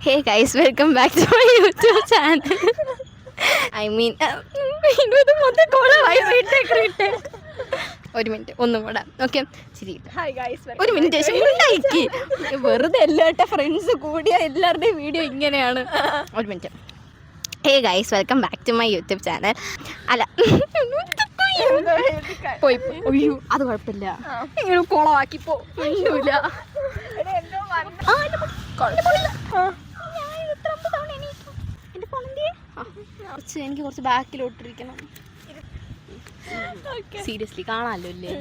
Hey guys, welcome back to my YouTube channel. I mean, ഒരു minute ഒന്നും കൂടെ okay ശരി. ഒരു മിനിറ്റ് വെറുതെ എല്ലാ ഫ്രണ്ട്സ് കൂടിയ എല്ലാവരുടെയും വീഡിയോ ഇങ്ങനെയാണ്. ഒരു minute. Hey guys, welcome back to my YouTube channel. അല്ല പോയി അയ്യോ അത് കുഴപ്പമില്ല, ഇങ്ങനെ കുളമാക്കി പോയില്ല. എനിക്ക് കുറച്ച് ബാക്കിലോട്ടിരിക്കണം. സീരിയസ്ലി കാണാമല്ലോ അല്ലേ?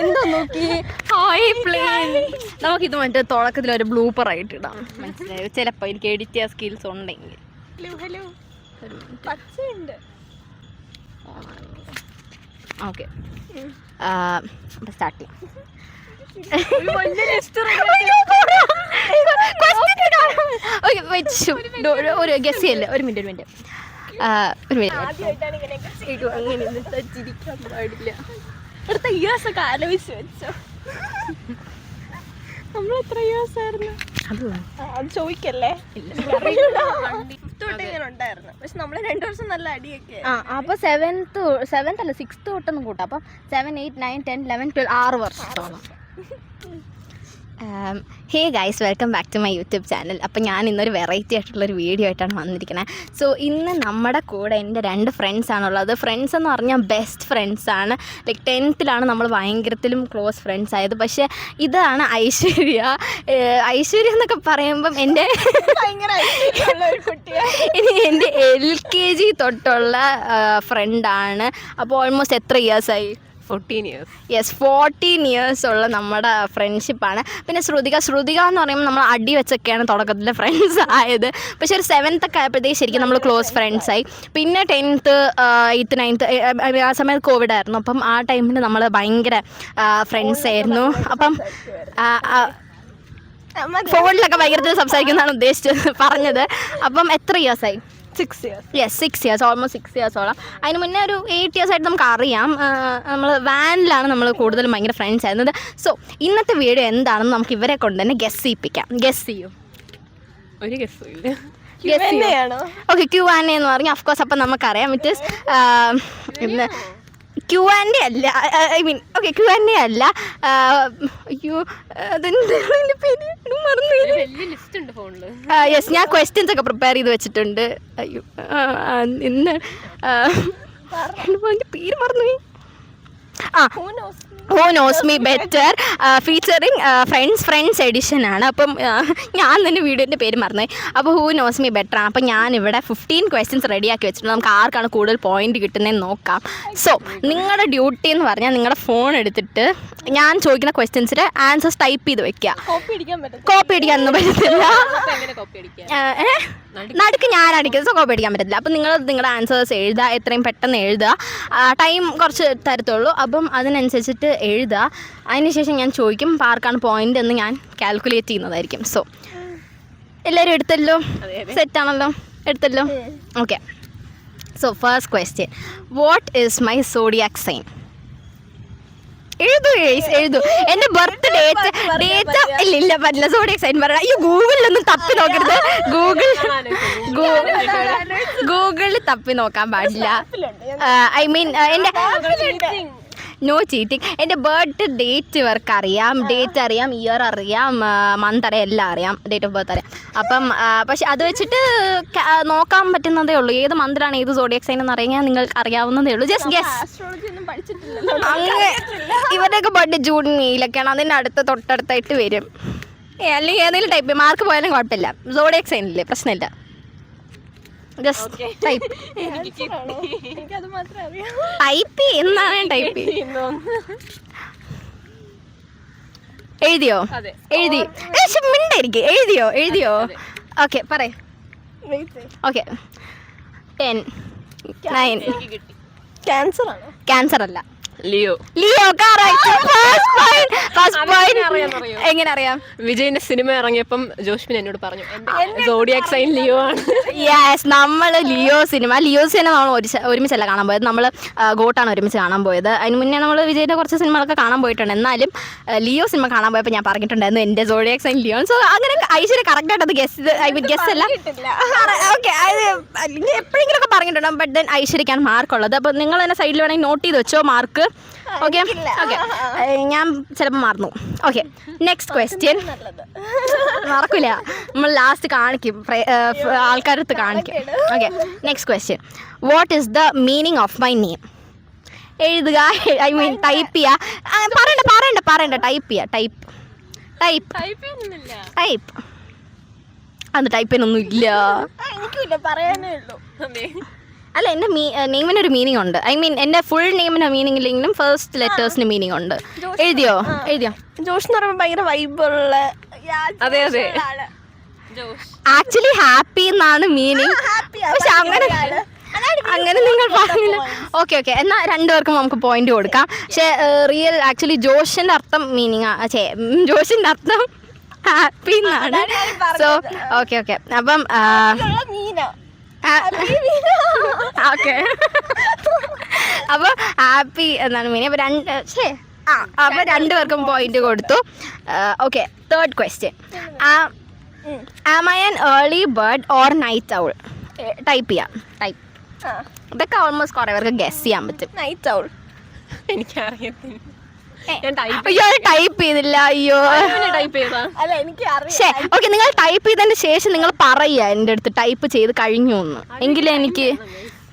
എന്തോ നോക്കി നമുക്കിത് മറ്റേ തുടക്കത്തിൽ ഒരു ബ്ലൂപ്പർ ആയിട്ട് ഇടാം, മനസ്സിലായോ? ചിലപ്പോൾ എനിക്ക് എഡിറ്റ് ചെയ്യാൻ സ്കിൽസ് ഉണ്ടെങ്കിൽ. ഓക്കെ സ്റ്റാർട്ട് ചെയ്യാം. ഒരു ഗസ് ചെയ്യല്ലേ? ഒരു മിനിറ്റ് അങ്ങനെ ചിരിക്കാൻ പാടില്ല. അടുത്ത ഇയേഴ്സ് ഒക്കെ ആലോചിച്ച് വെച്ചോ. നമ്മൾ എത്ര ഇയേഴ്സ് ആയിരുന്നു അത് ചോദിക്കല്ലേ? പക്ഷെ നമ്മള് 2 വർഷം നല്ല അടിയൊക്കെ. അപ്പൊ സെവൻത്ത് അല്ല 6th തൊട്ടൊന്നും കൂട്ടാം. അപ്പം 7, 8, 9, 10, 11, 12 6 വർഷത്തോളം. Hey guys, welcome back to my YouTube channel. അപ്പോൾ ഞാൻ ഇന്നൊരു വെറൈറ്റി ആയിട്ടുള്ളൊരു വീഡിയോ ആയിട്ടാണ് വന്നിരിക്കുന്നത്. സോ ഇന്ന് നമ്മുടെ കൂടെ എൻ്റെ 2 ഫ്രണ്ട്സാണുള്ളത്. ഫ്രണ്ട്സ് എന്ന് പറഞ്ഞാൽ ബെസ്റ്റ് ഫ്രണ്ട്സാണ്. ലൈക്ക് 10th നമ്മൾ ഭയങ്കരത്തിലും ക്ലോസ് ഫ്രണ്ട്സ് ആയത്. പക്ഷേ ഇതാണ് ഐശ്വര്യ. ഐശ്വര്യ എന്നൊക്കെ പറയുമ്പം എൻ്റെ LKG തൊട്ടുള്ള ഫ്രണ്ടാണ്. അപ്പോൾ ഓൾമോസ്റ്റ് എത്ര ഇയേഴ്സായി? 14 years. യെസ്, 14 years ഉള്ള നമ്മുടെ ഫ്രണ്ട്ഷിപ്പാണ്. പിന്നെ ശ്രുതിക എന്ന് പറയുമ്പോൾ നമ്മൾ അടി വെച്ചൊക്കെയാണ് തുടക്കത്തിൽ ഫ്രണ്ട്സ് ആയത്. പക്ഷേ ഒരു 7th ഒക്കെ ആയപ്പോഴത്തേക്ക് ശരിക്കും നമ്മൾ ക്ലോസ് ഫ്രണ്ട്സായി. പിന്നെ 10th, 8th, 9th ആ സമയത്ത് കോവിഡ് ആയിരുന്നു. അപ്പം ആ ടൈമിൽ നമ്മൾ ഭയങ്കര ഫ്രണ്ട്സ് ആയിരുന്നു. അപ്പം ഫോണിലൊക്കെ ഭയങ്കര സംസാരിക്കുന്നതാണ് പറഞ്ഞത്. അപ്പം എത്ര ഇയേഴ്സായി? 6 years. Yes, 6 years, almost 6 yearsോളം. അതിന് മുന്നേ ഒരു 8 years ആയിട്ട് നമുക്ക് അറിയാം. നമ്മൾ വാനിലാണ് നമ്മൾ കൂടുതലും ഭയങ്കര ഫ്രണ്ട്സ് ആയിരുന്നത്. സോ ഇന്നത്തെ വീഡിയോ എന്താണെന്ന് നമുക്ക് ഇവരെ കൊണ്ട് തന്നെ ഗസ് ചെയ്യിപ്പിക്കാം. ഗസ് ചെയ്യൂ. ഒരു ഗസ്സും ഇല്ല. ഓക്കെ, Q&A എന്ന് പറഞ്ഞാൽ ഓഫ്കോഴ്സ് അപ്പം നമുക്കറിയാം. ഇറ്റ് ഈസ് ഇന്ന് Q&A അല്ല, ഐ മീൻ ഓക്കെ Q&A അല്ല. അയ്യോ അതെന്താ പേര് മറന്നു. യെസ്, ഞാൻ ക്വസ്റ്റ്യൻസ് ഒക്കെ പ്രിപ്പയർ ചെയ്ത് വെച്ചിട്ടുണ്ട്. അയ്യോ ഇന്ന് പേര് മറന്നുപോയി. Who knows me better featuring friends edition ആണ്. അപ്പം ഞാൻ തന്നെ വീഡിയോൻ്റെ പേര് മറന്നുപോയി. അപ്പോൾ ഹൂ നോസ് മീ ബെറ്റർ ആണ്. അപ്പം ഞാനിവിടെ 15 questions റെഡിയാക്കി വെച്ചിട്ടുണ്ട്. നമുക്ക് ആർക്കാണ് കൂടുതൽ പോയിന്റ് കിട്ടുന്നതെന്ന് നോക്കാം. സോ നിങ്ങളുടെ ഡ്യൂട്ടി എന്ന് പറഞ്ഞാൽ നിങ്ങളുടെ ഫോൺ എടുത്തിട്ട് ഞാൻ ചോദിക്കുന്ന ക്വസ്റ്റ്യൻസിൻ്റെ ആൻസേഴ്സ് ടൈപ്പ് ചെയ്ത് വെക്കുക. കോപ്പി അടിക്കാനൊന്നും പറ്റത്തില്ല. നടുക്ക് ഞാൻ അടിക്കുന്നത്, സോ കോപ്പി അടിക്കാൻ പറ്റത്തില്ല. അപ്പം നിങ്ങളുടെ ആൻസേഴ്സ് എഴുതുക, എത്രയും പെട്ടെന്ന് എഴുതുക. ടൈം കുറച്ച് തരത്തുള്ളൂ. അപ്പം അതിനനുസരിച്ചിട്ട് എഴുതുക. അതിനുശേഷം ഞാൻ ചോദിക്കും ആർക്കാണ് പോയിന്റ് എന്ന് ഞാൻ കാൽക്കുലേറ്റ് ചെയ്യുന്നതായിരിക്കും. സോ എല്ലാവരും എടുത്തല്ലോ? സെറ്റാണല്ലോ? എടുത്തല്ലോ? Okay. So first question, what is my zodiac sign? എഴുതൂ എന്റെ ബർത്ത് ഡേറ്റ് ഇല്ല പറ്റില്ല. സോഡിയാക് സൈൻ പറയാം. അയ്യോ ഗൂഗിളിലൊന്നും തപ്പി നോക്കരുത്. ഗൂഗിളിൽ തപ്പി നോക്കാൻ പാടില്ല. ഐ മീൻ എൻ്റെ നോ ചീറ്റിങ്. എൻ്റെ ബർത്ത് ഡേറ്റ് ഇവർക്ക് അറിയാം, ഡേറ്റ് അറിയാം, ഇയർ അറിയാം, മന്ത് അറിയാം, എല്ലാം അറിയാം, ഡേറ്റ് ഓഫ് ബർത്ത് അറിയാം. അപ്പം പക്ഷെ അത് വെച്ചിട്ട് നോക്കാൻ പറ്റുന്നതേ ഉള്ളൂ. ഏത് മന്തിലാണ് ഏത് സോഡിയാക് സൈൻ എന്ന് അറിയാൻ നിങ്ങൾക്ക് അറിയാവുന്നതേ ഉള്ളൂ. Just guess. അങ്ങനെ ഇവരുടെയൊക്കെ ബർത്ത്ഡേ ജൂൺ മെയിലൊക്കെയാണ്. അതിൻ്റെ തൊട്ടടുത്തായിട്ട് വരും. അല്ലെങ്കിൽ ഏതെങ്കിലും ടൈപ്പ് മാർക്ക് പോയാലും കുഴപ്പമില്ല. സോഡിയാക് സൈനില്ലേ, പ്രശ്നമില്ല. ജസ്റ്റ് ടൈപ്പ് എന്നാണ് ടൈപ്പ് എഴുതിയോ? മിണ്ടായിരിക്കും. എഴുതിയോ? ഓക്കെ പറയ്. ഓക്കെ 10, 9. ക്യാൻസർ അല്ല. Leo. Leo correct. First point. എങ്ങനെ അറിയാം? വിജയിന്റെ സിനിമ ഇറങ്ങിയപ്പം ജോഷ്മിൻ എന്നോട് പറഞ്ഞു സോഡിയാക് സൈൻ ലിയോ ആണ്. യെസ്, നമ്മൾ ലിയോ സിനിമ നമ്മൾ ഒരുമിച്ചല്ല കാണാൻ പോയത്. നമ്മൾ ഗോട്ടാണ് ഒരുമിച്ച് കാണാൻ പോയത്. അതിന് മുന്നേ നമ്മൾ വിജയിന്റെ കുറച്ച് സിനിമകളൊക്കെ കാണാൻ പോയിട്ടുണ്ട്. എന്നാലും ലിയോ സിനിമ കാണാൻ പോയപ്പോൾ ഞാൻ പറഞ്ഞിട്ടുണ്ടായിരുന്നു എൻ്റെ സോഡിയാക് സൈൻ ലിയോ. സോ അങ്ങനെ ഐശ്വര്യ കറക്റ്റായിട്ട് അത് ഗസ് അല്ല. ഓക്കെ, അത് എപ്പോഴെങ്കിലുമൊക്കെ പറഞ്ഞിട്ടുണ്ടാകും. But then ഐശ്വര്യക്കാണ് മാർക്കുള്ളത്. അപ്പോൾ നിങ്ങൾ തന്നെ സൈഡിൽ വേണമെങ്കിൽ നോട്ട് ചെയ്ത് വെച്ചോ മാർക്ക്. ഓക്കെ ഓക്കെ, ഞാൻ ചിലപ്പോൾ മറന്നു. Okay, next question. മറക്കില്ല, നമ്മൾ ലാസ്റ്റ് കാണിക്കും, ആൾക്കാരടുത്ത് കാണിക്കും. Okay, next question. What is the meaning of my name? എഴുതുക, ഐ മീൻ ടൈപ്പ് ചെയ്യുക. പറയണ്ട ടൈപ്പ് ചെയ്യുക. ടൈപ്പ് അത് ടൈപ്പ് ചെയ്യാനൊന്നും ഇല്ല. അല്ല, എൻ്റെ നെയിമിനൊരു മീനിങ് ഉണ്ട്. ഐ മീൻ എൻ്റെ ഫുൾ നെയിമിന് മീനിങ് ഇല്ലെങ്കിലും ഫസ്റ്റ് ലെറ്റേഴ്സിന് മീനിങ് ഉണ്ട്. എഴുതിയോ? ജോഷ് എന്ന് പറയുമ്പോൾ ഭയങ്കര വൈബുള്ള. അതെ അതെ, ആക്ച്വലി ഹാപ്പി എന്നാണ് മീനിങ്. പക്ഷെ അങ്ങനെ നിങ്ങൾ പറഞ്ഞില്ല. ഓക്കെ, എന്നാൽ രണ്ടുപേർക്കും നമുക്ക് പോയിന്റ് കൊടുക്കാം. പക്ഷെ റിയൽ ആക്ച്വലി ജോഷിന്റെ അർത്ഥം ജോഷിന്റെ അർത്ഥം ഹാപ്പി എന്നാണ്. സോ ഓക്കെ, അപ്പം ഓക്കെ, അപ്പൊ ഹാപ്പി എന്നാണ് മീനിങ്. അപ്പൊ രണ്ടുപേർക്കും പോയിന്റ് കൊടുത്തു. Okay, third question. Am I an early bird or night owl? Type ചെയ്യാം. ഇതൊക്കെ ഓൾമോസ്റ്റ് കുറെ പേർക്ക് ഗസ് ചെയ്യാൻ പറ്റും. Night owl. എനിക്കറിയത്തില്ല. അയ്യോ, ടൈപ്പ് ചെയ്തില്ല. അയ്യോ, ടൈപ്പ് ചെയ്താ. അല്ല, എനിക്ക് അറിയാം. ഓക്കെ, നിങ്ങൾ ടൈപ്പ് ചെയ്തതിന് ശേഷം നിങ്ങൾ പറയുക എൻ്റെ അടുത്ത് ടൈപ്പ് ചെയ്ത് കഴിഞ്ഞു എന്ന്. എങ്കിലും എനിക്ക്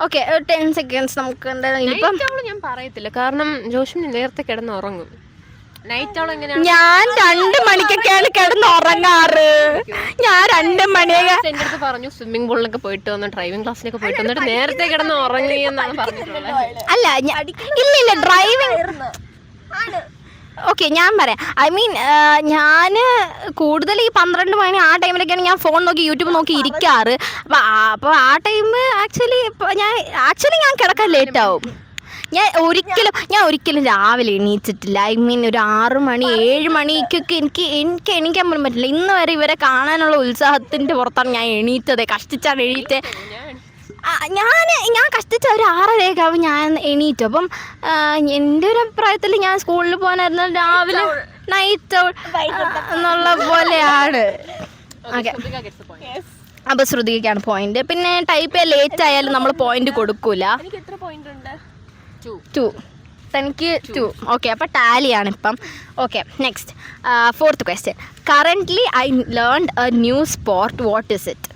ഓക്കെ 10 seconds നമുക്ക് ഇപ്പം ഞാൻ പറയത്തില്ല, കാരണം ജോഷ്മിന് നേരത്തെ കിടന്ന് ഉറങ്ങും. നൈറ്റ് ഔൾ എങ്ങനെയാണ്? ഞാൻ 2 മണിക്കൊക്കെയാണ് കിടന്ന് ഉറങ്ങാറ്. ഞാൻ 2 മണിയൊക്കെ എൻ്റെ അടുത്ത് പറഞ്ഞു സ്വിമ്മിംഗ് പൂളിലൊക്കെ പോയിട്ട് വന്ന് ഡ്രൈവിംഗ് ക്ലാസ്സിലൊക്കെ പോയിട്ട് വന്നിട്ട് നേരത്തെ കിടന്ന് ഉറങ്ങി എന്നാണ് പറഞ്ഞിട്ടുള്ളത്. അല്ല, ഇല്ല ഡ്രൈവിംഗ്. ഓക്കെ, ഞാൻ പറയാം. ഐ മീൻ ഞാൻ കൂടുതൽ ഈ 12 മണി ആ ടൈമിലൊക്കെയാണ് ഞാൻ ഫോൺ നോക്കി യൂട്യൂബ് നോക്കി ഇരിക്കാറ്. അപ്പോൾ ആ ടൈം ആക്ച്വലി ഞാൻ കിടക്കാൻ ലേറ്റ് ആവും. ഞാൻ ഒരിക്കലും രാവിലെ എണീച്ചിട്ടില്ല. ഐ മീൻ ഒരു 6 മണി 7 മണിക്കൊക്കെ എനിക്ക് എണീക്കാൻ പോലും പറ്റില്ല. ഇന്ന് വരെ ഇവരെ കാണാനുള്ള ഉത്സാഹത്തിൻ്റെ പുറത്താണ് ഞാൻ എണീറ്റത്. കഷ്ടിച്ചാണ് എണീറ്റ്. ഞാൻ കഷ്ടിച്ച ഒരു 6:30 ആവും ഞാൻ എണീറ്റു. അപ്പം എൻ്റെ ഒരു അഭിപ്രായത്തിൽ ഞാൻ സ്കൂളിൽ പോകാനായിരുന്നു രാവിലെ നൈറ്റ് എന്നുള്ള പോലെയാണ്. ഓക്കെ, അപ്പോൾ ശ്രുതിക്കാണ് പോയിന്റ്. പിന്നെ ടൈപ്പ് ചെയ്യാൻ ലേറ്റ് ആയാലും നമ്മൾ പോയിന്റ് കൊടുക്കൂല. 2. തനിക്ക് 2. ഓക്കെ, അപ്പോൾ ടാലിയാണ് ഇപ്പം. Okay, next fourth question. Currently I learned A new sport. What is it?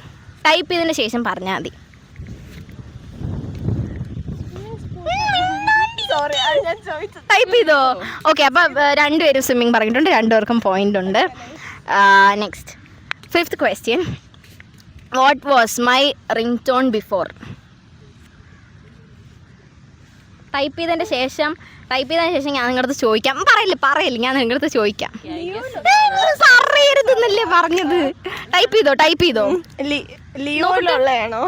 Type ചെയ്തതിന് ശേഷം പറഞ്ഞാൽ മതി. ടൈപ്പ് ചെയ്തോ? ഓക്കെ, അപ്പം രണ്ടുപേരും സ്വിമ്മിങ് പറഞ്ഞിട്ടുണ്ട്. രണ്ടുപേർക്കും പോയിന്റ് ഉണ്ട്. Next 5th question. What was my ring tone before? Type ചെയ്തതിന് ശേഷം ഞാൻ നിങ്ങളടുത്ത് ചോദിക്കാം. പറയില്ല, ഞാൻ നിങ്ങളടുത്ത് ചോദിക്കാം. പറയരുതെന്നല്ലേ പറഞ്ഞത്. ടൈപ്പ് ചെയ്തോ? ലിയോയിലുള്ളതാണോ?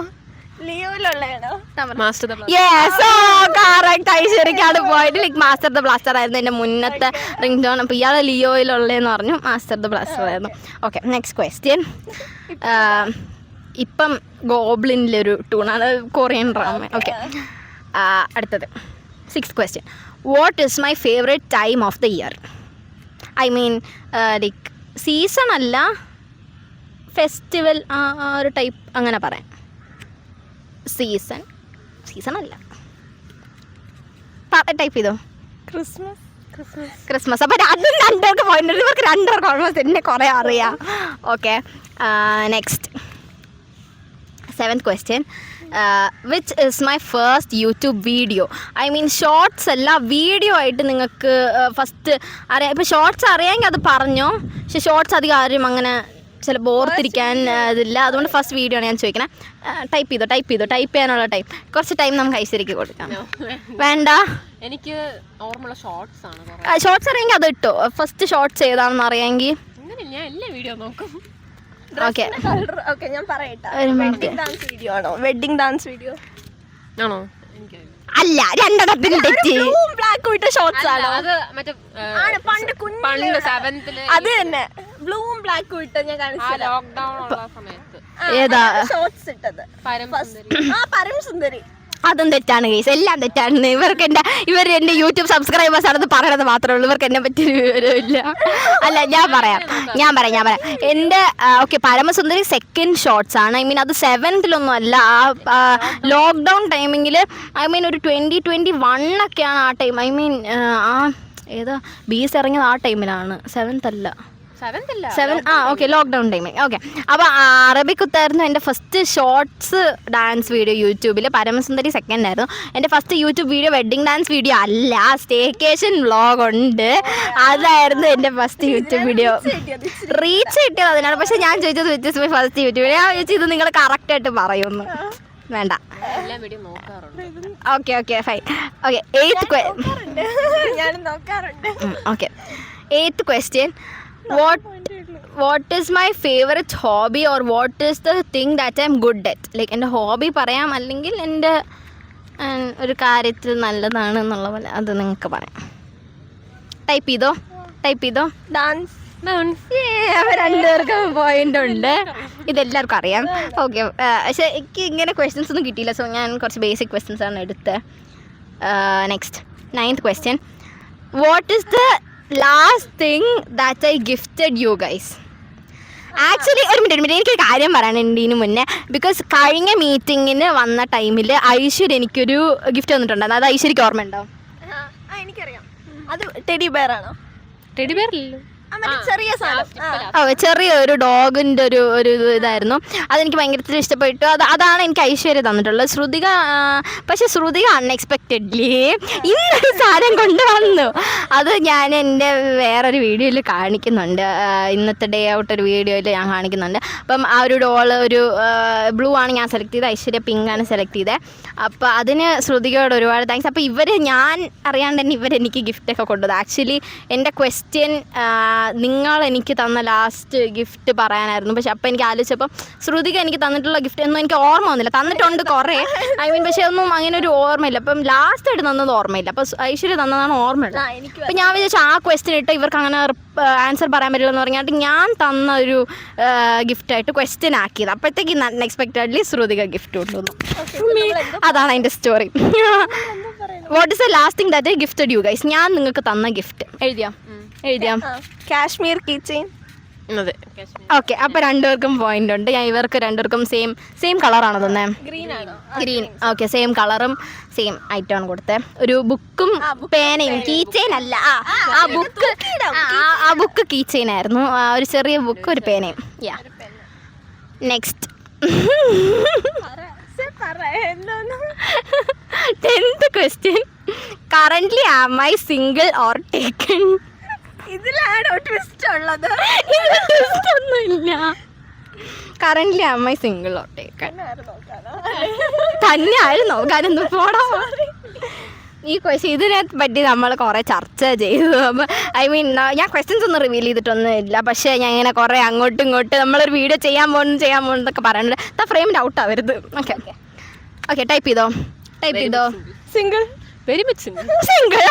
ഐശ്വര്യക്കാണ് പോയിട്ട് മാസ്റ്റർ ദ ബ്ലാസ്റ്റർ ആയിരുന്നു എൻ്റെ മുന്നത്തെ റിംഗ് ടോൺ. അപ്പോൾ ഇയാൾ ലിയോയിലുള്ളതെന്ന് പറഞ്ഞു, മാസ്റ്റർ ദ ബ്ലാസ്റ്റർ ആയിരുന്നു. Okay, next question. ഇപ്പം ഗോബ്ലിനിലൊരു ടൂണാണ്, കൊറിയൻ ഡ്രാമ. ഓക്കെ, അടുത്തത് 6th question. What is my favourite time of the year? I mean like season അല്ല, ഫെസ്റ്റിവൽ ആ ഒരു ടൈപ്പ്, അങ്ങനെ പറയാം. സീസൺ അല്ല, ടൈപ്പ് ചെയ്തോ. ക്രിസ്മസ്. അപ്പോൾ അതും രണ്ടുപേർക്ക് പോയിന്റ്. ഇവർക്ക് രണ്ടുപേർക്ക് ഓൾമോസ്റ്റ് എന്നെ കുറേ അറിയാം. Okay, next 7th question. Which is my first YouTube video? I mean shorts അല്ല, വീഡിയോ ആയിട്ട് നിങ്ങൾക്ക് ഫസ്റ്റ് അറിയാം. ഇപ്പോൾ ഷോർട്സ് അറിയാമെങ്കിൽ അത് പറഞ്ഞോ. പക്ഷെ ഷോർട്സ് അധികം ആരും അങ്ങനെ ചിലപ്പോൾ ഓർത്തിരിക്കാൻ ഇതില്ല. അതുകൊണ്ട് ഫസ്റ്റ് വീഡിയോ ആണ് ഞാൻ ചോദിക്കണേ. ടൈപ്പ് ചെയ്തോ. ടൈപ്പ് ചെയ്യാനുള്ള ടൈം കുറച്ച് ടൈം നമുക്ക് ഐശ്വര്യക്ക് കൊടുക്കാം. വേണ്ട, എനിക്ക് ഓർമ്മയുള്ള ഷോർട്സ് ആണ്. ഷോർട്സ് അറിയാമെങ്കിൽ അത് ഇട്ടോ. ഫസ്റ്റ് ഷോർട്സ് ഏതാണെന്ന് അറിയാമെങ്കിൽ ഞാൻ എല്ലാ വീഡിയോ നോക്കും. ഓക്കെ, ഞാൻ പറയട്ടെ. ഒരു മിനിറ്റ്. ഡാൻസ് വീഡിയോ ആണോ? വെഡിങ് ഡാൻസ് വീഡിയോ ആണോ? അല്ല, രണ്ടെണ്ണത്തിന് തെറ്റി. ബ്ലാക്ക് ഇട്ട ഷോർട്സ് ആണോ? അത് മറ്റേ പണ്ട് പണ്ട് 7th അത് തന്നെ ബ്ലൂവും ബ്ലാക്കും ഇട്ട ഞാൻ കാണിച്ചു ലോക്ക്ഡൌൺ ഉള്ള സമയത്ത് ഏതാ ഷോർട്സ് ഇട്ടത്. പരം സുന്ദരി. അതും തെറ്റാണ് കേസ്, എല്ലാം തെറ്റാണ്. ഇവർ എൻ്റെ യൂട്യൂബ് സബ്സ്ക്രൈബേഴ്സ് ആണെന്ന് പറയണത് മാത്രമേ ഉള്ളൂ, ഇവർക്ക് എന്നെ പറ്റിയൊരു വിവരമില്ല. അല്ല, ഞാൻ പറയാം. എൻ്റെ ഓക്കെ, പരമസുന്ദരി സെക്കൻഡ് ഷോർട്സ് ആണ്. ഐ മീൻ അത് 7th അല്ല, ആ ലോക്ക്ഡൗൺ ടൈമിങ്ങിൽ ഐ മീൻ ഒരു 2021 ഒക്കെയാണ് ആ ടൈം. ഐ മീൻ ആ ഏതാ ബീസ് ഇറങ്ങിയത് ആ ടൈമിലാണ്, 7th അല്ല. 7 ഓക്കെ, ലോക്ക്ഡൗൺ ടൈമിൽ. ഓക്കെ, അപ്പോൾ അറബിക്കുത്തായിരുന്നു എൻ്റെ ഫസ്റ്റ് ഷോർട്സ് ഡാൻസ് വീഡിയോ യൂട്യൂബിൽ. പരമസുന്ദരി സെക്കൻഡ് ആയിരുന്നു. എൻ്റെ first YouTube video wedding dance video അല്ല, സ്റ്റേക്കേഷൻ വ്ളോഗ് ഉണ്ട്, അതായിരുന്നു എൻ്റെ ഫസ്റ്റ് യൂട്യൂബ് വീഡിയോ. റീച്ച് കിട്ടിയത് അതിനാണ്. പക്ഷേ ഞാൻ ചോദിച്ചത് വ്യത്യസ്ത ഫസ്റ്റ് യൂട്യൂബ് വീഡിയോ. ഞാൻ ചോദിച്ചത് ഇത് നിങ്ങൾ കറക്റ്റായിട്ട് പറയുമെന്ന്. വേണ്ട, okay fine. Okay, 8th question. What is my favorite hobby or what is the thing that I'm good at? Like എൻ്റെ ഹോബി പറയാം, അല്ലെങ്കിൽ എൻ്റെ ഒരു കാര്യത്തിൽ നല്ലതാണ് എന്നുള്ള പോലെ അത് നിങ്ങൾക്ക് പറയാം. ടൈപ്പ് ചെയ്തോ. ഡാൻസ്. അവർ രണ്ടുപേർക്കും പോയിന്റ് ഉണ്ട്, ഇതെല്ലാവർക്കും അറിയാം. ഓക്കെ, പക്ഷേ എനിക്ക് ഇങ്ങനെ ക്വസ്റ്റ്യൻസ് ഒന്നും കിട്ടിയില്ല, സോ ഞാൻ കുറച്ച് ബേസിക് ക്വസ്റ്റ്യൻസ് ആണ് എടുത്തത്. Next 9th question. What is the last thing that I gifted you guys? Actually ഒരു മിനിറ്റ് എനിക്കൊരു കാര്യം പറയാനുണ്ട് ഇതിന് മുന്നേ. ബിക്കോസ് കഴിഞ്ഞ മീറ്റിങ്ങിന് വന്ന ടൈമിൽ ഐശ്വര്യ എനിക്കൊരു ഗിഫ്റ്റ് തന്നിട്ടുണ്ടായിരുന്നു. അത് ഐശ്വര്യക്ക് ഓർമ്മ ഉണ്ടോ? എനിക്കറിയാം. അത് ടെഡി ബെയർ ആണോ? ടെഡി ബെയറില്ലല്ലോ, ചെറിയ സാധനം. ചെറിയൊരു ഡോഗിൻ്റെ ഒരു ഇതായിരുന്നു. അതെനിക്ക് ഭയങ്കര ഇഷ്ടപ്പെട്ടു. അതാണ് എനിക്ക് ഐശ്വര്യ തന്നിട്ടുള്ളത്. ശ്രുതിക അൺഎക്സ്പെക്റ്റഡ്ലി ഇന്നൊരു സാധനം കൊണ്ടുവന്നു. അത് ഞാൻ എൻ്റെ വേറൊരു വീഡിയോയിൽ കാണിക്കുന്നുണ്ട്, ഇന്നത്തെ ഡേ ഔട്ട് ഒരു വീഡിയോയിൽ ഞാൻ കാണിക്കുന്നുണ്ട്. അപ്പം ആ ഒരു ഡോള് ഒരു ബ്ലൂ ആണ് ഞാൻ സെലക്ട് ചെയ്തത്, ഐശ്വര്യ പിങ്ക് ആണ് സെലക്ട് ചെയ്തത്. അപ്പോൾ അതിന് ശ്രുതികയോട് ഒരുപാട് താങ്ക്സ്. അപ്പോൾ ഞാൻ അറിയാണ്ട് തന്നെ ഇവരെനിക്ക് ഗിഫ്റ്റൊക്കെ കൊണ്ടുവന്നു. ആക്ച്വലി എൻ്റെ ക്വസ്റ്റ്യൻ നിങ്ങൾ എനിക്ക് തന്ന ലാസ്റ്റ് ഗിഫ്റ്റ് പറയാനായിരുന്നു. പക്ഷെ അപ്പോൾ എനിക്ക് ആലോചിച്ചപ്പം ശ്രുതിക എനിക്ക് തന്നിട്ടുള്ള ഗിഫ്റ്റ് ഒന്നും എനിക്ക് ഓർമ്മ വന്നില്ല. തന്നിട്ടുണ്ട് കുറേ, ഐ മീൻ, പക്ഷേ ഒന്നും അങ്ങനെ ഒരു ഓർമ്മയില്ല. അപ്പം ലാസ്റ്റ് ആയിട്ട് തന്നത് ഓർമ്മയില്ല. അപ്പോൾ ഐശ്വര്യ തന്നതാണ് ഓർമ്മയില്ല. അപ്പം ഞാൻ വിചാരിച്ചു ആ ക്വസ്റ്റ്യൻ ഇട്ട് ഇവർക്ക് അങ്ങനെ ആൻസർ പറയാൻ പറ്റില്ലെന്ന് പറഞ്ഞിട്ട് ഞാൻ തന്ന ഒരു ഗിഫ്റ്റായിട്ട് ക്വസ്റ്റ്യൻ ആക്കിയത്. അപ്പോഴത്തേക്ക് അൺഎക്സ്പെക്റ്റഡ്ലി ശ്രുതിക ഗിഫ്റ്റ് കൊണ്ടുവന്നു. അതാണ് അതിൻ്റെ story. What is the last thing that I gifted you guys? ഞാൻ നിങ്ങൾക്ക് തന്ന ഗിഫ്റ്റ് എഴുതിയാം. Kashmir key chain. അതെ, ഓക്കെ, അപ്പോൾ രണ്ടുപേർക്കും പോയിന്റ് ഉണ്ട്. ഞാൻ ഇവർക്ക് രണ്ടുപേർക്കും സെയിം കളറാണ് തന്നെ, ഗ്രീൻ. ഓക്കെ, സെയിം കളറും സെയിം ഐറ്റമാണ് കൊടുത്തത്. ഒരു ബുക്കും പേനയും. കീ ചെയിൻ അല്ല, ആ ബുക്ക് കീ ചെയിൻ ആയിരുന്നു. ഒരു ചെറിയ ബുക്ക്, ഒരു പേനയും. Next 10th question. Currently am I single or taken? ഇതിലാണോ ട്വിസ്റ്റ് ഉള്ളത്? ഒന്നുമില്ല. Currently am I single or taken? തന്നെ ആയിരുന്നു നോക്കാനൊന്നും പോടാ. ഈ ക്വസ്റ്റ്യൻ ഇതിനെ പറ്റി നമ്മൾ കുറേ ചർച്ച ചെയ്തു. അപ്പം ഐ മീൻ ഞാൻ ക്വസ്റ്റ്യൻസ് ഒന്നും റിവീൽ ചെയ്തിട്ടൊന്നും ഇല്ല. പക്ഷേ ഞാൻ ഇങ്ങനെ കുറേ അങ്ങോട്ടും ഇങ്ങോട്ടും നമ്മളൊരു വീഡിയോ ചെയ്യാൻ പോകുന്നതൊക്കെ പറയുന്നുണ്ട്. ഫ്രെയിമിൽ ഔട്ട് ആവരുത്. ഓക്കെ ടൈപ്പ് ചെയ്തോ. സിംഗിൾ. Very much single.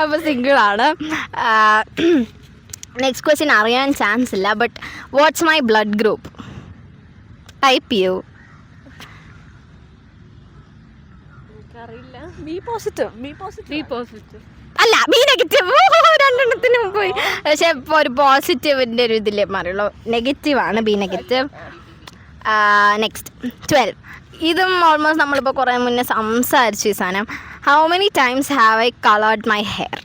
അപ്പോൾ സിംഗിളാണ്. നെക്സ്റ്റ് ക്വസ്റ്റ്യൻ അറിയാൻ ചാൻസ് ഇല്ല. But what's my blood group? Type ചെയ്യൂ. B positive. അല്ല, ബി നെഗറ്റീവ്. രണ്ടെണ്ണത്തിനും പോയി. പക്ഷെ ഇപ്പോൾ ഒരു പോസിറ്റീവിൻ്റെ ഒരു ഇതിലേ മാറിയുള്ളൂ. നെഗറ്റീവാണ്, ബി നെഗറ്റീവ്. നെക്സ്റ്റ് 12. ഇതും ഓൾമോസ്റ്റ് നമ്മളിപ്പോൾ കുറേ മുന്നേ സംസാരിച്ചു ഈ സാധനം. How many times have I coloured my hair?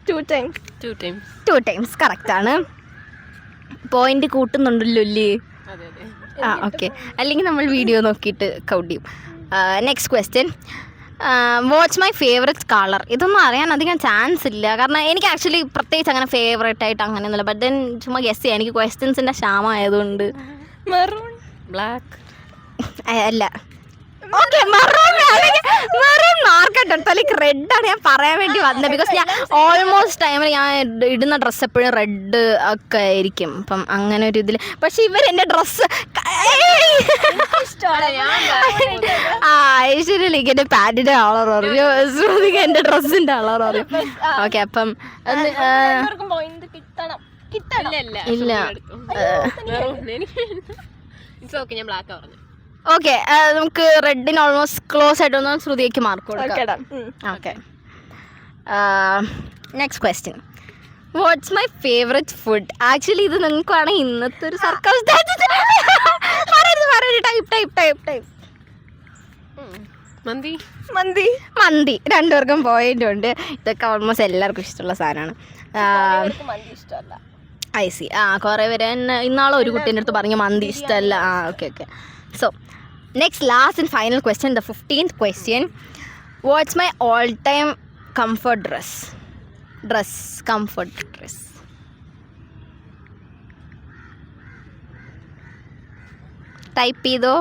2 times കറക്റ്റാണ്. പോയിന്റ് കൂട്ടുന്നുണ്ടല്ലോ അല്ലേ? ഓക്കെ, അല്ലെങ്കിൽ നമ്മൾ വീഡിയോ നോക്കിയിട്ട് കൗണ്ട് ചെയ്യും. Next question. What's my favourite colour? ഇതൊന്നും അറിയാൻ അധികം ചാൻസ് ഇല്ല, കാരണം എനിക്ക് ആക്ച്വലി പ്രത്യേകിച്ച് അങ്ങനെ ഫേവറേറ്റ് ആയിട്ട് അങ്ങനെയൊന്നുമില്ല. ബട്ട് ദെൻ ചുമ്മാ ഗസ് ചെയ്യാം, എനിക്ക് ക്വസ്റ്റ്യൻസിൻ്റെ ക്ഷാമമായതുകൊണ്ട്. മെറൂൺ. ബ്ലാക്ക്. അല്ല, ഓക്കെ മെറൂൺ മാർക്കട്ടെ ലൈക്ക് റെഡാണ് ഞാൻ പറയാൻ വേണ്ടി വന്നത്. ബിക്കോസ് ഞാൻ ഓൾമോസ്റ്റ് ടൈമിൽ ഞാൻ ഇടുന്ന ഡ്രസ്സ് എപ്പോഴും റെഡ് ഒക്കെ ആയിരിക്കും. അപ്പം അങ്ങനെ ഒരു ഇതിൽ പക്ഷെ ഇവർ എൻ്റെ ഡ്രസ്സ് ഐശ്വര്യ ലൈക്ക് എൻ്റെ പാൻറ്റിൻ്റെ കളർ പറഞ്ഞു, ശ്രുതിക്ക് എൻ്റെ ഡ്രസ്സിൻ്റെ കളർ പറഞ്ഞു. ഓക്കെ അപ്പം ഇല്ല ഞാൻ ബ്ലാക്ക് പറഞ്ഞു. ഓക്കെ നമുക്ക് റെഡിന് ഓൾമോസ്റ്റ് ക്ലോസ് ആയിട്ട് വന്നാൽ ശ്രുതിക്ക് മാർക്ക് കൊടുക്കാം. Okay next question. What's my favourite food? Actually ഇത് നിങ്ങൾക്കാണ് ഇന്നത്തെ ഒരു സർക്കാർ മന്തി രണ്ടുപേർക്കും പോയിന്റ് ഉണ്ട്. ഇതൊക്കെ ഓൾമോസ്റ്റ് എല്ലാവർക്കും ഇഷ്ടമുള്ള സാധനമാണ്. ഐ സി കുറേ പേര് ഇന്നാളെ ഒരു കുട്ടീൻ്റെ അടുത്ത് പറഞ്ഞു മന്തി ഇഷ്ടമല്ല. Okay so next last and final question, the 15th question. What's my all time comfort dress? Type ചെയ്തോ?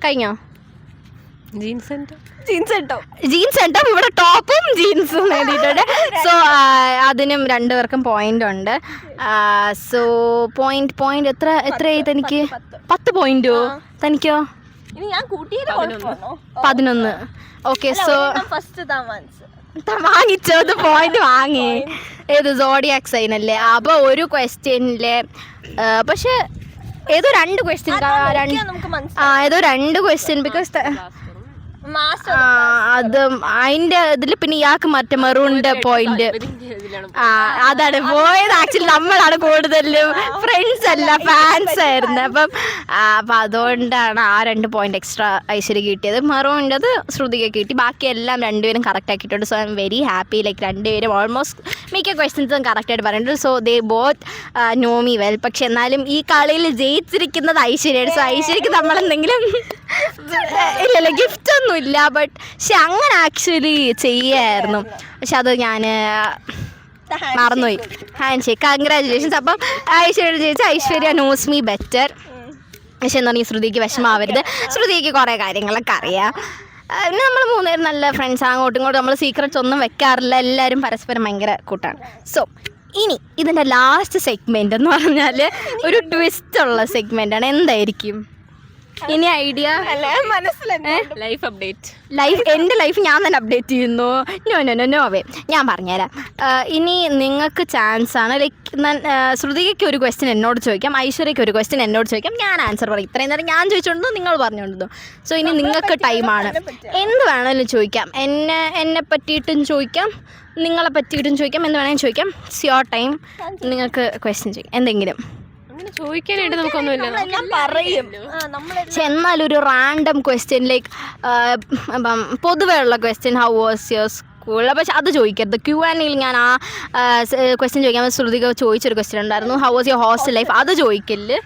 കഴിഞ്ഞോ? ജീൻസ് സെന്റർ ഇവിടെ ടോപ്പും ജീൻസും നേടിയിട്ടുണ്ട്. സോ അതിനും രണ്ടുപേർക്കും പോയിന്റ് ഉണ്ട്. സോ പോയിന്റ് എത്രയായി തനിക്ക്? 10 പോയിന്റോ? തനിക്കോ? 11. ഓക്കെ സോ വാങ്ങിച്ചോ? അത് പോയിന്റ് വാങ്ങി. ഏത് സോഡിയാക് സൈൻ അല്ലേ? അപ്പോൾ ഒരു ക്വസ്റ്റ്യനിലെ പക്ഷെ ഏതോ 2 ക്വസ്റ്റ്യൻ ബിക്കോസ് അത് അതിന്റെ ഇതിൽ പിന്നെ ഇയാൾക്ക് മറ്റേ മെറൂണിന്റെ പോയിന്റ് അതാണ് പോയത്. ആക്ച്വലി നമ്മളാണ് കൂടുതലും, ഫ്രണ്ട്സ് അല്ല ഫാൻസ് ആയിരുന്നു. അപ്പം അതുകൊണ്ടാണ് ആ 2 പോയിന്റ് എക്സ്ട്രാ ഐശ്വര്യ കിട്ടിയത്. മെറൂണിൻ്റെ അത് ശ്രുതിക്ക് കിട്ടി. ബാക്കി എല്ലാം രണ്ടുപേരും കറക്റ്റ് ആക്കിയിട്ടുണ്ട്. So I am very happy. Like രണ്ടുപേരും ഓൾമോസ്റ്റ് മിക്ക ക്വസ്റ്റ്യൻസും കറക്റ്റായിട്ട് പറഞ്ഞിട്ടുണ്ട്. So they both know me well. പക്ഷെ എന്നാലും ഈ കളിയിൽ ജയിച്ചിരിക്കുന്നത് ഐശ്വര്യയാണ്. സോ ഐശ്വര്യക്ക് നമ്മളെന്തെങ്കിലും ഇല്ലല്ലോ ഗിഫ്റ്റ് ഒന്നും ഇല്ല, ബട്ട് പക്ഷെ അങ്ങനെ ആക്ച്വലി ചെയ്യായിരുന്നു. പക്ഷെ അത് ഞാൻ മറന്നുപോയി. Hand shake, congratulations. അപ്പം ഐശ്വര്യ ജയിച്ച ഐശ്വര്യ നോസ് മീ ബെറ്റർ. പക്ഷെ എന്താ ഈ ശ്രുതിക്ക് വിഷമാവരുത്. ശ്രുതിക്ക് കുറേ കാര്യങ്ങളൊക്കെ അറിയാം. പിന്നെ നമ്മൾ 3 പേരും നല്ല ഫ്രണ്ട്സ്. അങ്ങോട്ടും ഇങ്ങോട്ടും നമ്മൾ സീക്രറ്റ്സ് ഒന്നും വെക്കാറില്ല. എല്ലാവരും പരസ്പരം ഭയങ്കര കൂട്ടാണ്. സോ ഇനി ഇതിൻ്റെ ലാസ്റ്റ് സെഗ്മെൻ്റ് എന്ന് പറഞ്ഞാൽ ഒരു ട്വിസ്റ്റ് ഉള്ള സെഗ്മെൻ്റാണ്. എന്തായിരിക്കും ഇനി ഐഡിയ? Life update. എൻ്റെ ലൈഫ് ഞാൻ തന്നെ അപ്ഡേറ്റ് ചെയ്യുന്നു. നോവേ ഞാൻ പറഞ്ഞുതരാം. ഇനി നിങ്ങൾക്ക് ചാൻസ് ആണ്. ലൈക്ക് ശ്രുതിക്ക് ഒരു ക്വസ്റ്റ്യൻ എന്നോട് ചോദിക്കാം, ഐശ്വര്യയ്ക്ക് ഒരു ക്വസ്റ്റ്യൻ എന്നോട് ചോദിക്കാം. ഞാൻ ആൻസർ പറയും. ഇത്രയും നേരം ഞാൻ ചോദിച്ചുകൊണ്ടു, നിങ്ങൾ പറഞ്ഞുകൊണ്ടു. സോ ഇനി നിങ്ങൾക്ക് ടൈമാണ്. എന്ത് വേണമെങ്കിലും ചോദിക്കാം. എന്നെ പറ്റിയിട്ടും ചോദിക്കാം, നിങ്ങളെ പറ്റിയിട്ടും ചോദിക്കാം, എന്ത് വേണമെങ്കിലും ചോദിക്കാം. It's your time. നിങ്ങൾക്ക് ക്വസ്റ്റ്യൻ ചോദിക്കാം എന്തെങ്കിലും. ചോദിക്കാനായിട്ട് നമുക്കൊന്നുമില്ല. പക്ഷെ എന്നാലും ഒരു റാൻഡം ക്വസ്റ്റ്യൻ ലൈക്ക് പൊതുവേ ഉള്ള question, how was your school? പക്ഷെ അത് ചോദിക്കരുത്. Q&Aയിൽ ഞാൻ ആ ക്വസ്റ്റ്യൻ ചോദിക്കാൻ ശ്രുതിക ചോദിച്ചൊരു ക്വസ്റ്റ്യൻ ഉണ്ടായിരുന്നു, how was your hostel life. അത് ചോദിക്കല്.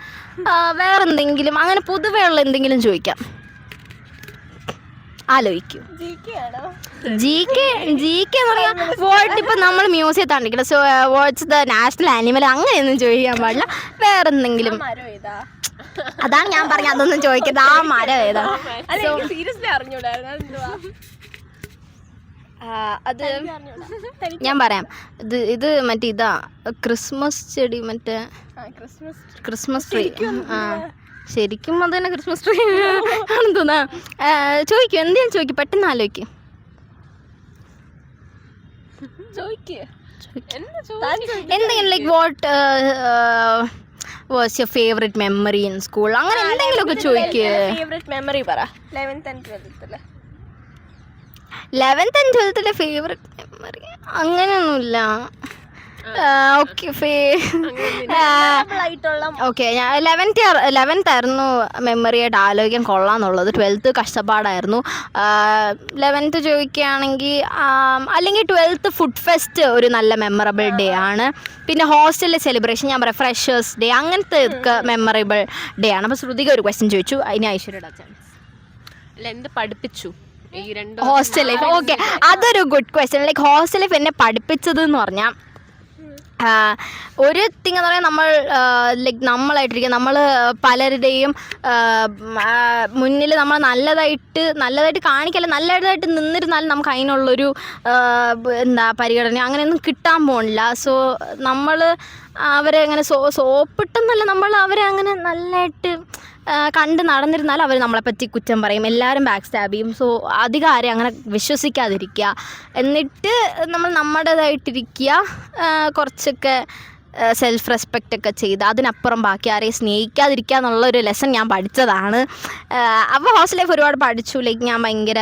വേറെ എന്തെങ്കിലും അങ്ങനെ പൊതുവേ ഉള്ള എന്തെങ്കിലും ചോദിക്കാം. ആലോചിക്കൂ. GK എന്ന് പറയാം. വേൾഡ് ഇപ്പം നമ്മൾ മ്യൂസിയത്തിൽ കാണിക്കണം. So what's the national animal അങ്ങനെയൊന്നും ചോദിക്കാൻ പാടില്ല. വേറെ എന്തെങ്കിലും. അതാണ് ഞാൻ പറഞ്ഞത്, അതൊന്നും ചോദിക്കരുത്. ആ മരം ഏതാ? അത് ഞാൻ പറയാം. ഇത് മറ്റേ ഇതാ ക്രിസ്മസ് ചെടി, മറ്റേ ക്രിസ്മസ് ട്രീ. ശരിക്കും അത് തന്നെ ക്രിസ്മസ് ട്രീ ആണെന്ന് തോന്നാ. ചോദിക്കും, എന്തെങ്കിലും ചോദിക്കും, പെട്ടെന്ന് ആലോചിക്കും. എന്തെങ്കിലും like what was your favourite memory in school, അങ്ങനെ എന്തെങ്കിലുമൊക്കെ ചോദിക്കുക. 11th and 12th favourite memory അങ്ങനെയൊന്നുമില്ല. ഓക്കെ ഞാൻ 11th ആയിരുന്നു മെമ്മറി ആയിട്ട് ആലോചിക്കാൻ കൊള്ളാന്നുള്ളത്. 12th കഷ്ടപ്പാടായിരുന്നു. 11th ചോദിക്കുകയാണെങ്കിൽ അല്ലെങ്കിൽ 12th ഫുഡ് ഫെസ്റ്റ് ഒരു നല്ല മെമ്മറബിൾ ഡേ ആണ്. പിന്നെ ഹോസ്റ്റലിലെ സെലിബ്രേഷൻ, ഞാൻ പറയാം ഫ്രഷേഴ്സ് ഡേ, അങ്ങനത്തെ ഒക്കെ മെമ്മറബിൾ ഡേ ആണ്. അപ്പോൾ ശ്രുതിക ഒരു ക്വസ്റ്റ്യൻ ചോദിച്ചു, അതിന് ഐശ്വര്യയുടെ ചാൻസ്. എന്ത് പഠിപ്പിച്ചു ഹോസ്റ്റൽ ലൈഫ്? ഓക്കെ, അതൊരു good question. Like hostel life എന്നെ പഠിപ്പിച്ചത് എന്ന് പറഞ്ഞാൽ ഒരു തിങ് എന്ന് പറയാൻ നമ്മൾ ലൈക്ക് നമ്മളായിട്ടിരിക്കുക. നമ്മൾ പലരുടെയും മുന്നിൽ നമ്മൾ നല്ലതായിട്ട് കാണിക്കല്ല, നല്ലതായിട്ട് നിന്നിരുന്നാലും നമുക്ക് അതിനുള്ളൊരു പരിഗണന അങ്ങനെയൊന്നും കിട്ടാൻ പോണില്ല. സോ നമ്മൾ അവരെ അങ്ങനെ സോപ്പിട്ടെന്നല്ല, നമ്മൾ അവരെ അങ്ങനെ നല്ലതായിട്ട് കണ്ട് നടന്നിരുന്നാൽ അവർ നമ്മളെപ്പറ്റി കുറ്റം പറയും, എല്ലാവരും ബാക്ക് സ്റ്റാബ് ചെയ്യും. സോ അധികം ആരെയും അങ്ങനെ വിശ്വസിക്കാതിരിക്കുക, എന്നിട്ട് നമ്മൾ നമ്മുടേതായിട്ടിരിക്കുക, കുറച്ചൊക്കെ സെൽഫ് റെസ്പെക്റ്റ് ഒക്കെ ചെയ്ത് അതിനപ്പുറം ബാക്കി ആരെയും സ്നേഹിക്കാതിരിക്കുക എന്നുള്ളൊരു ലെസൺ ഞാൻ പഠിച്ചതാണ്. അപ്പോൾ ഹോസ്റ്റൽ ലൈഫ് ഒരുപാട് പഠിച്ചു. ലൈക്ക് ഞാൻ ഭയങ്കര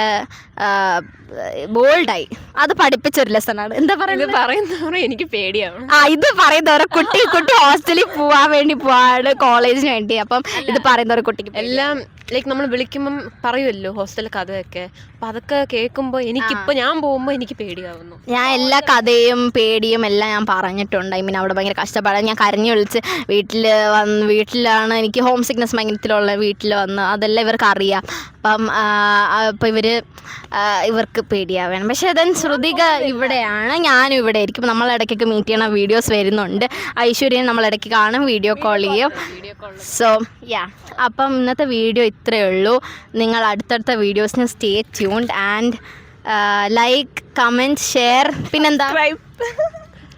ബോൾഡായി. അത് പഠിപ്പിച്ചൊരു ലെസണാണ്. എന്താ പറയുന്നത് എനിക്ക് പേടിയാണ്. ഇത് പറയുന്നവരെ കുട്ടി ഹോസ്റ്റലിൽ പോവാൻ വേണ്ടി പോവാണ്, കോളേജിന് വേണ്ടി. അപ്പം ഇത് പറയുന്നവരെ കുട്ടിക്ക് എല്ലാം ലൈക്ക് നമ്മൾ വിളിക്കുമ്പം പറയുമല്ലോ ഹോസ്റ്റലിലെ കഥയൊക്കെ, അപ്പം അതൊക്കെ കേൾക്കുമ്പോൾ എനിക്കിപ്പോൾ ഞാൻ പോകുമ്പോൾ എനിക്ക് പേടിയാവുന്നു. ഞാൻ എല്ലാ കഥയും പേടിയും എല്ലാം ഞാൻ പറഞ്ഞിട്ടുണ്ട്. ഐ മീൻ അവിടെ ഭയങ്കര കഷ്ടപ്പാടാണ്. ഞാൻ കരഞ്ഞു വിളിച്ച് വീട്ടിലാണ് എനിക്ക് ഹോം സിക്നെസ് ഭയങ്കരത്തിലുള്ള വീട്ടിൽ വന്ന് അതെല്ലാം ഇവർക്ക് അറിയാം. അപ്പം ഇവർക്ക് പേടിയാവണം. പക്ഷേ ദെൻ ശ്രുതിക ഇവിടെയാണ്, ഞാനും ഇവിടെ ആയിരിക്കും. നമ്മളിടയ്ക്കൊക്കെ മീറ്റ് ചെയ്യണ വീഡിയോസ് വരുന്നുണ്ട്. ഐശ്വര്യനെ നമ്മളിടയ്ക്ക് കാണും, വീഡിയോ കോൾ ചെയ്യും. സോ അപ്പം ഇന്നത്തെ വീഡിയോ ഇത്രയേ ഉള്ളൂ. നിങ്ങൾ അടുത്തടുത്ത വീഡിയോസിന് stay tuned and like, comment, share, പിന്നെന്താ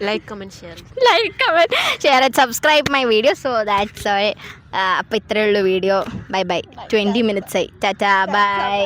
like comment share and subscribe my video. So that's all. അപ്പോൾ ഇത്രയേ ഉള്ളൂ വീഡിയോ. ബൈ 20 minutes ആയി. ടാറ്റാ ബൈ.